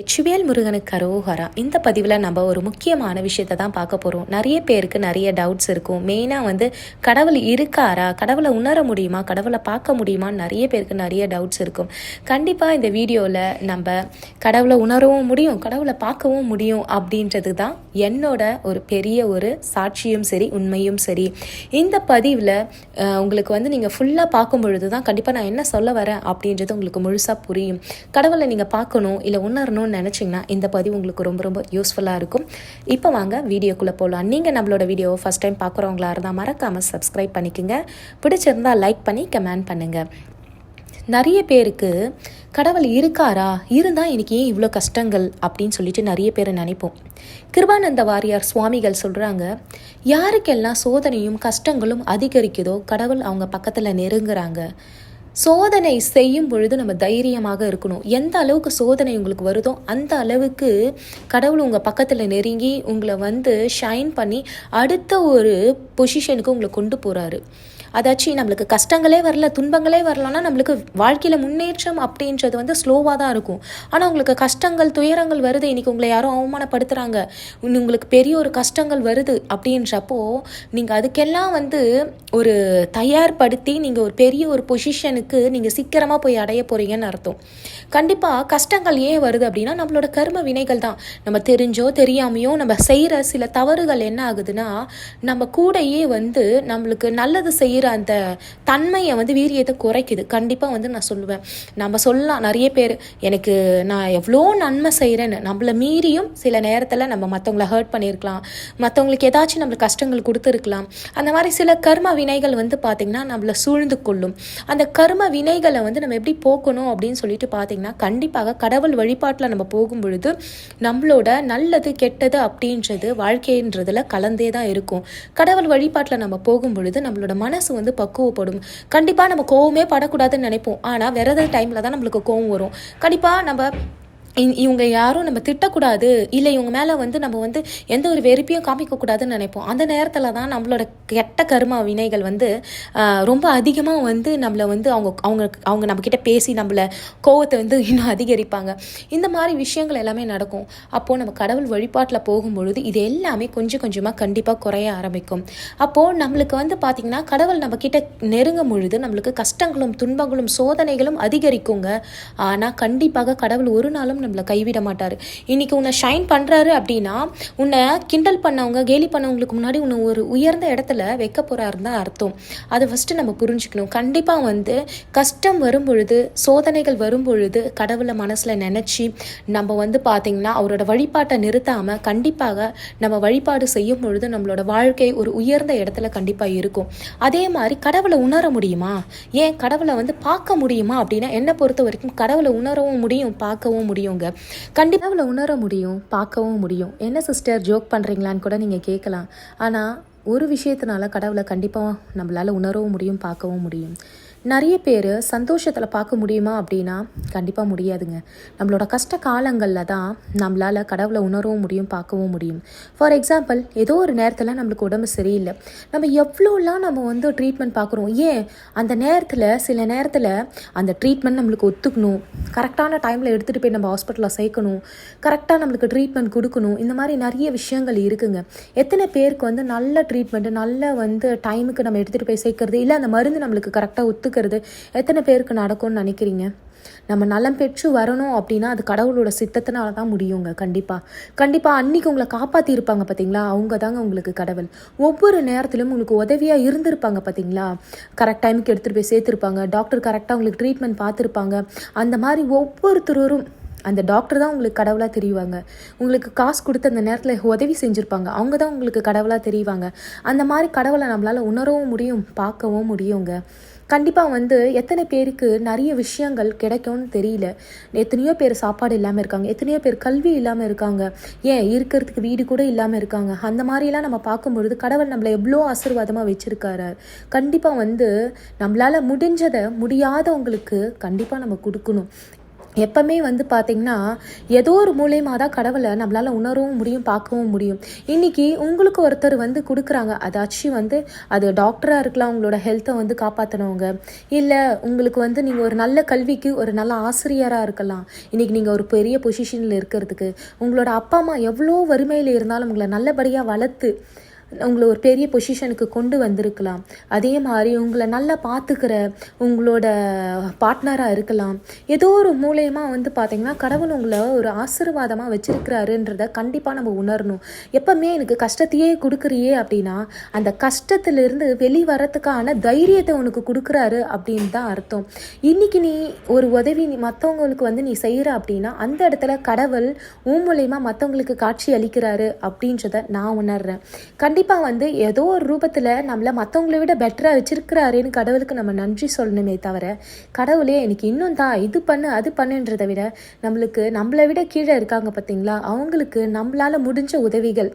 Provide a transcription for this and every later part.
வெற்றிவேல் முருகனுக்கு அரோகரா. இந்த பதிவில் நம்ம ஒரு முக்கியமான விஷயத்தை தான் பார்க்க போகிறோம். நிறைய பேருக்கு நிறைய டவுட்ஸ் இருக்கும். மெயினாக கடவுள் இருக்காரா, கடவுளை உணர முடியுமா, கடவுளை பார்க்க முடியுமான்னு நிறைய பேருக்கு நிறைய டவுட்ஸ் இருக்கும். கண்டிப்பாக இந்த வீடியோவில் நம்ம கடவுளை உணரவும் முடியும், கடவுளை பார்க்கவும் முடியும் அப்படின்றது தான் என்னோட ஒரு பெரிய ஒரு சாட்சியும் சரி, உண்மையும் சரி. இந்த பதிவில் உங்களுக்கு நீங்கள் ஃபுல்லாக பார்க்கும் பொழுது தான் கண்டிப்பாக நான் என்ன சொல்ல வரேன் அப்படின்றது உங்களுக்கு முழுசாக புரியும். கடவுளை நீங்கள் பார்க்கணும் இல்லை உணரணும்னு நினச்சிங்கன்னா இந்த பதிவு உங்களுக்கு ரொம்ப ரொம்ப யூஸ்ஃபுல்லாக இருக்கும். இப்போ வாங்க வீடியோக்குள்ளே போகலாம். நீங்கள் நம்மளோட வீடியோவை ஃபஸ்ட் டைம் பார்க்குறவங்களா இருந்தால் மறக்காமல் சப்ஸ்கிரைப் பண்ணிக்கோங்க. பிடிச்சிருந்தால் லைக் பண்ணி கமெண்ட் பண்ணுங்கள். நிறைய பேருக்கு கடவுள் இருக்காரா, இருந்தால் எனக்கு ஏன் இவ்வளோ கஷ்டங்கள் அப்படின்னு சொல்லிட்டு நிறைய பேர் நினைப்போம். கிருபானந்த வாரியார் சுவாமிகள் சொல்கிறாங்க, யாருக்கெல்லாம் சோதனையும் கஷ்டங்களும் அதிகரிக்குதோ கடவுள் அவங்க பக்கத்தில் நெருங்குறாங்க. சோதனை செய்யும் பொழுது நம்ம தைரியமாக இருக்கணும். எந்த அளவுக்கு சோதனை உங்களுக்கு வருதோ அந்த அளவுக்கு கடவுள் உங்கள் பக்கத்தில் நெருங்கி உங்களை ஷைன் பண்ணி அடுத்த ஒரு பொசிஷனுக்கு உங்களை கொண்டு போகிறாரு. அதாச்சும் நம்மளுக்கு கஷ்டங்களே வரல, துன்பங்களே வரலன்னா நம்மளுக்கு வாழ்க்கையில் முன்னேற்றம் அப்படின்றது ஸ்லோவாக தான் இருக்கும். ஆனால் உங்களுக்கு கஷ்டங்கள் துயரங்கள் வருது, இன்றைக்கி உங்களை யாரும் அவமானப்படுத்துகிறாங்க, உங்களுக்கு பெரிய ஒரு கஷ்டங்கள் வருது அப்படின்றப்போ நீங்கள் அதுக்கெல்லாம் ஒரு தயார்படுத்தி நீங்கள் ஒரு பெரிய ஒரு பொசிஷனுக்கு நீங்கள் சீக்கிரமாக போய் அடைய போகிறீங்கன்னு அர்த்தம். கண்டிப்பாக கஷ்டங்கள் ஏன் வருது அப்படின்னா நம்மளோட கர்ம வினைகள் தான். நம்ம தெரிஞ்சோ தெரியாமையோ நம்ம செய்கிற சில தவறுகள் என்ன ஆகுதுன்னா நம்ம கூடையே நம்மளுக்கு நல்லது செய்கிற அந்த தன்மையை வீரியத்தை குறைக்குது. கண்டிப்பாக நான் சொல்லுவேன், நம்ம சொல்லலாம் நிறைய பேர் எனக்கு நான் எவ்வளோ நன்மை செய்கிறேன்னு, நம்மளை மீறியும் சில நேரத்தில் நம்ம மற்றவங்கள ஹர்ட் பண்ணியிருக்கலாம், மற்றவங்களுக்கு ஏதாச்சும் நம்மளுக்கு கஷ்டங்கள் கொடுத்துருக்கலாம். அந்த மாதிரி சில கர்ம வினைகள் பார்த்திங்கன்னா நம்மளை சூழ்ந்து கொள்ளும். அந்த கர்ம வினைகளை நம்ம எப்படி போக்கணும் அப்படின்னு சொல்லிட்டு பார்த்திங்கன்னா கண்டிப்பாக கடவுள் வழிபாட்டில் நம்ம போகும் பொழுது நம்மளோட நல்லது கெட்டது அப்படின்றது வாழ்க்கைன்றதுல கலந்தே தான் இருக்கும். கடவுள் வழிபாட்டில் நம்ம போகும் பொழுது நம்மளோட மனசு பக்குவப்படும். கண்டிப்பாக நம்ம கோவமே படக்கூடாதுன்னு நினைப்போம். ஆனால் விரத டைமில் தான் நம்மளுக்கு கோவம் வரும். கண்டிப்பாக நம்ம இவங்க யாரும் நம்ம திட்டக்கூடாது, இல்லை இவங்க மேலே நம்ம எந்த ஒரு வெறுப்பையும் காமிக்கக்கூடாதுன்னு நினைப்போம். அந்த நேரத்தில் தான் நம்மளோட கெட்ட கர்ம வினைகள் ரொம்ப அதிகமாக நம்மளை அவங்க அவங்க அவங்க நம்மக்கிட்ட பேசி நம்மளை கோவத்தை இன்னும் அதிகரிப்பாங்க. இந்த மாதிரி விஷயங்கள் எல்லாமே நடக்கும். அப்போது நம்ம கடவுள் வழிபாட்டில் போகும்பொழுது இது எல்லாமே கொஞ்சம் கொஞ்சமாக கண்டிப்பாக குறைய ஆரம்பிக்கும். அப்போது நம்மளுக்கு பார்த்திங்கன்னா கடவுள் நம்மக்கிட்ட நெருங்கும் பொழுது நம்மளுக்கு கஷ்டங்களும் துன்பங்களும் சோதனைகளும் அதிகரிக்குங்க. ஆனால் கண்டிப்பாக கடவுள் ஒரு நாளும் நம்மளை கைவிட மாட்டார். இன்னைக்கு உன்னை ஷைன் பண்ணுறாரு அப்படின்னா உன்னை கிண்டல் பண்ணவங்க கேலி பண்ணவங்களுக்கு முன்னாடி உன்னை ஒரு உயர்ந்த இடத்துல வைக்க போகிறாருன்னு தான் அர்த்தம். அதை ஃபஸ்ட்டு நம்ம புரிஞ்சுக்கணும். கண்டிப்பாக கஷ்டம் வரும் பொழுது சோதனைகள் வரும் பொழுது கடவுளை மனசில் நினச்சி நம்ம பார்த்திங்கன்னா அவரோட வழிபாட்டை நிறுத்தாமல் கண்டிப்பாக நம்ம வழிபாடு செய்யும் பொழுது நம்மளோட வாழ்க்கை ஒரு உயர்ந்த இடத்துல கண்டிப்பாக இருக்கும். அதே மாதிரி கடவுளை உணர முடியுமா, ஏன் கடவுளை பார்க்க முடியுமா அப்படின்னா என்னை பொறுத்த வரைக்கும் கடவுளை உணரவும் முடியும், பார்க்கவும் முடியும். கண்டிப்பாக உணர முடியும், பார்க்கவும் முடியும். என்ன சிஸ்டர் ஜோக் பண்ணுறீங்களான்னு கூட நீங்கள் கேட்கலாம். ஆனால் ஒரு விஷயத்தினால கடவுளை கண்டிப்பாக நம்மளால் உணரவும் முடியும், பார்க்கவும் முடியும். நிறைய பேர் சந்தோஷத்தில் பார்க்க முடியுமா அப்படின்னா கண்டிப்பாக முடியாதுங்க. நம்மளோட கஷ்ட காலங்களில் தான் நம்மளால் கடவுளை உணரவும் முடியும், பார்க்கவும் முடியும். ஃபார் எக்ஸாம்பிள், ஏதோ ஒரு நேரத்தில் நம்மளுக்கு உடம்பு சரியில்லை, நம்ம எவ்வளோலாம் நம்ம ட்ரீட்மெண்ட் பார்க்குறோம். ஏன் அந்த நேரத்தில் சில நேரத்தில் அந்த ட்ரீட்மெண்ட் நம்மளுக்கு ஒத்துக்கணும், கரெக்டான டைமில் எடுத்துகிட்டு போய் நம்ம ஹாஸ்பிட்டலில் சேர்க்கணும், கரெக்டாக நம்மளுக்கு ட்ரீட்மெண்ட் கொடுக்கணும். இந்த மாதிரி நிறைய விஷயங்கள் இருக்குங்க. எத்தனை பேருக்கு நல்ல ட்ரீட்மெண்ட்டு நல்ல டைமுக்கு நம்ம எடுத்துகிட்டு போய் சேர்க்கறது இல்லை, அந்த மருந்து நம்மளுக்கு கரெக்டாக ஒத்துக்கிறது எத்தனை பேருக்கு நடக்கும்னு நினைக்கிறீங்க? நம்ம நலம் பெற்று வரணும் அப்படின்னா அது கடவுளோட சித்தத்தினால தான் முடியுங்க. கண்டிப்பாக அன்னைக்கு உங்களை காப்பாற்றி இருப்பாங்க பார்த்தீங்களா, அவங்க தாங்க உங்களுக்கு கடவுள். ஒவ்வொரு நேரத்திலும் உங்களுக்கு உதவியாக இருந்திருப்பாங்க பார்த்தீங்களா, கரெக்ட் டைமுக்கு எடுத்துகிட்டு போய் சேர்த்துருப்பாங்க, டாக்டர் கரெக்டாக உங்களுக்கு ட்ரீட்மெண்ட் பார்த்துருப்பாங்க. அந்த மாதிரி ஒவ்வொருத்தரும் அந்த டாக்டர் தான் உங்களுக்கு கடவுளாக தெரியுவாங்க. உங்களுக்கு காசு கொடுத்து அந்த நேரத்தில் உதவி செஞ்சுருப்பாங்க, அவங்க தான் உங்களுக்கு கடவுளாக தெரியுவாங்க. அந்த மாதிரி கடவுளை நம்மளால் உணரவும் முடியும், பார்க்கவும் முடியுங்க. கண்டிப்பாக எத்தனை பேருக்கு நிறைய விஷயங்கள் கிடைக்கும்னு தெரியல. எத்தனையோ பேர் சாப்பாடு இல்லாமல் இருக்காங்க, எத்தனையோ பேர் கல்வி இல்லாமல் இருக்காங்க, ஏன் இருக்கிறதுக்கு வீடு கூட இல்லாமல் இருக்காங்க. அந்த மாதிரிலாம் நம்ம பார்க்கும்பொழுது கடவுள் நம்மளை எவ்வளோ ஆசீர்வாதமாக வச்சுருக்காரு. கண்டிப்பாக நம்மளால் முடிஞ்சதை முடியாதவங்களுக்கு கண்டிப்பாக நம்ம கொடுக்கணும். எப்பவுமே வந்து பார்த்திங்கன்னா ஏதோ ஒரு மூலியமாக தான் கடவுளை நம்மளால் உணரவும் முடியும், பார்க்கவும் முடியும். இன்றைக்கி உங்களுக்கு ஒருத்தர் வந்து கொடுக்குறாங்க, அதாச்சும் வந்து அது டாக்டராக இருக்கலாம், உங்களோட ஹெல்த்தை வந்து காப்பாற்றினவங்க, இல்லை உங்களுக்கு வந்து நீங்கள் ஒரு நல்ல கல்விக்கு ஒரு நல்ல ஆசிரியராக இருக்கலாம். இன்றைக்கி நீங்கள் ஒரு பெரிய பொசிஷனில் இருக்கிறதுக்கு உங்களோட அப்பா அம்மா எவ்வளோ வறுமையில் இருந்தாலும் உங்களை நல்லபடியாக வளர்த்து உங்களை ஒரு பெரிய பொசிஷனுக்கு கொண்டு வந்திருக்கலாம். அதே மாதிரி உங்களை நல்லா பார்த்துக்கிற உங்களோட பார்ட்னராக இருக்கலாம். ஏதோ ஒரு மூலயமா வந்து பார்த்திங்கன்னா கடவுள் உங்களை ஒரு ஆசீர்வாதமாக வச்சுருக்கிறாருன்றத கண்டிப்பாக நம்ம உணரணும். எப்பவுமே எனக்கு கஷ்டத்தையே கொடுக்குறியே அப்படின்னா அந்த கஷ்டத்திலிருந்து வெளிவரத்துக்கான தைரியத்தை உனக்கு கொடுக்குறாரு அப்படின்னு தான் அர்த்தம். இன்றைக்கி நீ ஒரு உதவி மற்றவங்களுக்கு வந்து நீ செய்கிற அப்படின்னா அந்த இடத்துல கடவுள் மூலயமா மற்றவங்களுக்கு காட்சி அளிக்கிறாரு அப்படின்றத நான் உணர்றேன். கண்டிப்பாக வந்து ஏதோ ஒரு ரூபத்தில் நம்மளை மற்றவங்கள விட பெட்டராக வச்சிருக்கிறாருன்னு கடவுளுக்கு நம்ம நன்றி சொல்லணுமே தவிர, கடவுளே எனக்கு இன்னும் தான் இது பண்ணு அது பண்ணுன்றதை விட நம்மளை விட கீழே இருக்காங்க பார்த்தீங்களா, அவங்களுக்கு நம்மளால் முடிஞ்ச உதவிகள்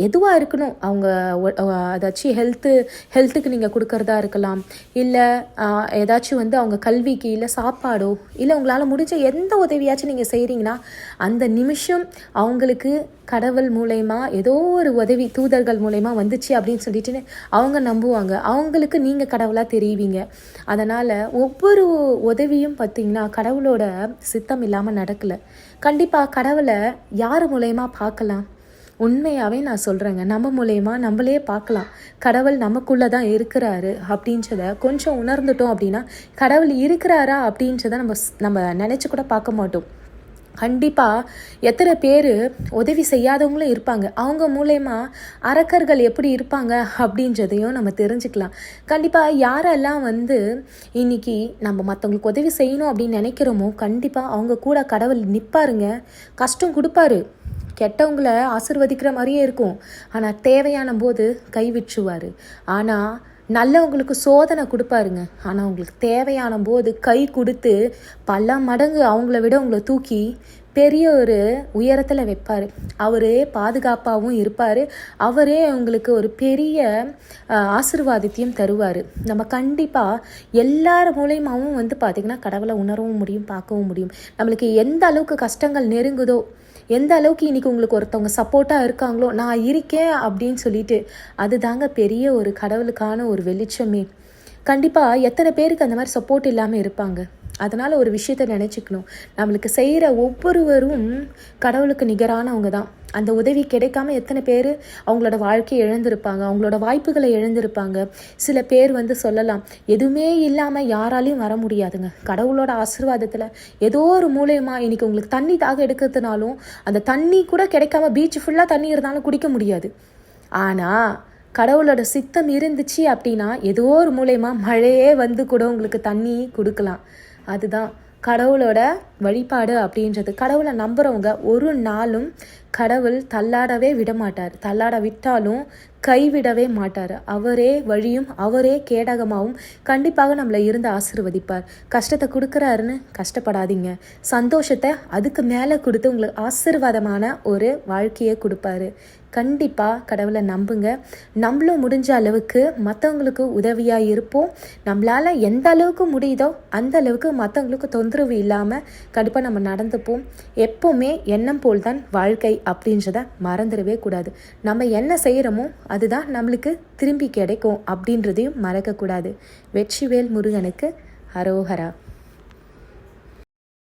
எதுவாக இருக்கணும். அவங்க அதாச்சும் ஹெல்த்துக்கு நீங்கள் கொடுக்கறதா இருக்கலாம், இல்லை ஏதாச்சும் வந்து அவங்க கல்விக்கு, இல்லை சாப்பாடோ, இல்லை உங்களால் முடிஞ்ச எந்த உதவியாச்சும் நீங்கள் செய்கிறீங்கன்னா அந்த நிமிஷம் அவங்களுக்கு கடவுள் மூலயமா ஏதோ ஒரு உதவி தூதர்கள் மூலயமா வந்துச்சு அப்படின்னு சொல்லிட்டு அவங்க நம்புவாங்க. அவங்களுக்கு நீங்கள் கடவுளாக தெரிவிங்க. அதனால் ஒவ்வொரு உதவியும் பார்த்திங்கன்னா கடவுளோட சித்தம் இல்லாமல் நடக்கலை. கண்டிப்பாக கடவுளை யார் மூலயமா பார்க்கலாம்? உண்மையாகவே நான் சொல்கிறேங்க, நம்ம மூலயமா நம்மளே பார்க்கலாம் கடவுள் நமக்குள்ளே தான் இருக்கிறாரு அப்படின்றத கொஞ்சம் உணர்ந்துட்டோம் அப்படின்னா கடவுள் இருக்கிறாரா அப்படின்றத நம்ம நினச்சி கூட பார்க்க மாட்டோம். கண்டிப்பாக எத்தனை பேர் உதவி செய்யாதவங்களும் இருப்பாங்க, அவங்க மூலயமா அரக்கர்கள் எப்படி இருப்பாங்க அப்படின்றதையும் நம்ம தெரிஞ்சுக்கலாம். கண்டிப்பாக யாரெல்லாம் வந்து இன்னைக்கு நம்ம மற்றவங்களுக்கு உதவி செய்யணும் அப்படின்னு நினைக்கிறோமோ கண்டிப்பாக அவங்க கூட கடவுள் நிற்பாருங்க, கஷ்டம் கொடுப்பாரு, கெட்டவங்களை ஆசிர்வதிக்கிற மாதிரியே இருக்கும், ஆனால் தேவையான போது கைவிட்டுருவார். ஆனால் நல்லவங்களுக்கு சோதனை கொடுப்பாருங்க, ஆனால் அவங்களுக்கு தேவையான போது கை கொடுத்து பல மடங்கு அவங்கள விட உங்களை தூக்கி பெரிய ஒரு உயரத்தில் வைப்பார். அவரே பாதுகாப்பாகவும் இருப்பார், அவரே அவங்களுக்கு ஒரு பெரிய ஆசீர்வாதத்தையும் தருவார். நம்ம கண்டிப்பாக எல்லார் மூலயமாவும் வந்து பார்த்திங்கன்னா கடவுளை உணரவும் முடியும், பார்க்கவும் முடியும். நம்மளுக்கு எந்த அளவுக்கு கஷ்டங்கள் நெருங்குதோ, எந்த அளவுக்கு இன்றைக்கி உங்களுக்கு ஒருத்தவங்க சப்போர்ட்டாக இருக்காங்களோ, நான் இருக்கேன் அப்படின்னு சொல்லிட்டு, அது தாங்க பெரிய ஒரு கடவுளுக்கான ஒரு வெளிச்சமே. கண்டிப்பாக எத்தனை பேருக்கு அந்த மாதிரி சப்போர்ட் இல்லாமல் இருப்பாங்க. அதனால் ஒரு விஷயத்தை நினச்சிக்கணும், நம்மளுக்கு செய்கிற ஒவ்வொருவரும் கடவுளுக்கு நிகரானவங்க தான். அந்த உதவி கிடைக்காம எத்தனை பேர் அவங்களோட வாழ்க்கையை இழந்திருப்பாங்க, அவங்களோட வாய்ப்புகளை இழந்திருப்பாங்க. சில பேர் வந்து சொல்லலாம், எதுவுமே இல்லாமல் யாராலையும் வர முடியாதுங்க. கடவுளோட ஆசீர்வாதத்தில் ஏதோ ஒரு மூலயமா இன்றைக்கி உங்களுக்கு தண்ணி தாக எடுக்கிறதுனாலும் அந்த தண்ணி கூட கிடைக்காம பீச் ஃபுல்லாக தண்ணி இருந்தாலும் குடிக்க முடியாது. ஆனால் கடவுளோட சித்தம் இருந்துச்சு அப்படின்னா ஏதோ ஒரு மூலயமா மழையே வந்து கூட உங்களுக்கு தண்ணி கொடுக்கலாம். அதுதான் கடவுளோட வழிபாடு அப்படின்றது. கடவுளை நம்புகிறவங்க ஒரு நாளும் கடவுள் தள்ளாடவே விட மாட்டார், தள்ளாட விட்டாலும் கைவிடவே மாட்டார். அவரே வழியும் அவரே கேடகமாகவும் கண்டிப்பாக நம்மளை இருந்து ஆசீர்வதிப்பார். கஷ்டத்தை கொடுக்குறாருன்னு கஷ்டப்படாதீங்க, சந்தோஷத்தை அதுக்கு மேலே கொடுத்து உங்களுக்கு ஆசீர்வாதமான ஒரு வாழ்க்கையை கொடுப்பாரு. கண்டிப்பாக கடவுளை நம்புங்க. நம்மளும் முடிஞ்ச அளவுக்கு மற்றவங்களுக்கு உதவியாக இருப்போம். நம்மளால் எந்த அளவுக்கு முடியுதோ அந்த அளவுக்கு மற்றவங்களுக்கு தொந்தரவு இல்லாமல் கண்டிப்பாக நம்ம நடந்துப்போம். எப்போவுமே எண்ணம் போல் தான் வாழ்க்கை அப்படின்றத மறந்துடவே கூடாது. நம்ம என்ன செய்கிறோமோ அதுதான் நம்மளுக்கு திரும்பி கிடைக்கும் அப்படின்றதையும் மறக்கக்கூடாது. வெற்றிவேல் முருகனுக்கு அரோகரா.